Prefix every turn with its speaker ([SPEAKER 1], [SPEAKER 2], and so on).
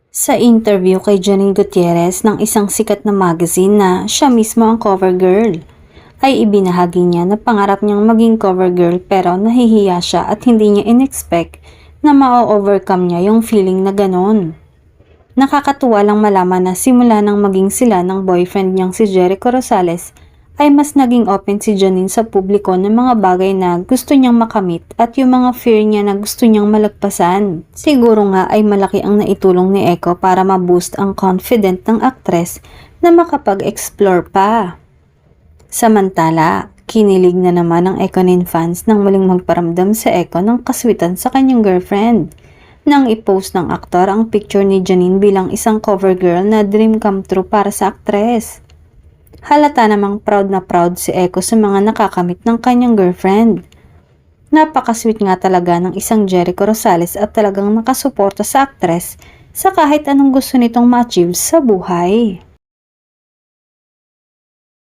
[SPEAKER 1] Sa interview kay Janine Gutierrez ng isang sikat na magazine na siya mismo ang cover girl, ay ibinahagi niya na pangarap niyang maging cover girl pero nahihiya siya at hindi niya in-expect na ma-overcome niya yung feeling na ganon. Nakakatuwa lang malaman na simula nang maging sila ng boyfriend niyang si Jericho Rosales ay mas naging open si Janine sa publiko ng mga bagay na gusto niyang makamit at yung mga fear niya na gusto niyang malagpasan. Siguro nga ay malaki ang naitulong ni Echo para ma-boost ang confident ng aktres na makapag-explore pa. Samantala, kinilig na naman ang Econin fans nang muling magparamdam sa Echo ng kaswitan sa kanyang girlfriend. Nang i-post ng aktor ang picture ni Janine bilang isang cover girl na dream come true para sa aktres. Halata namang proud na proud si Echo sa mga nakakamit ng kanyang girlfriend. Napakasweet nga talaga ng isang Jericho Rosales at talagang nakasuporta sa aktres sa kahit anong gusto nitong ma-achieve sa buhay.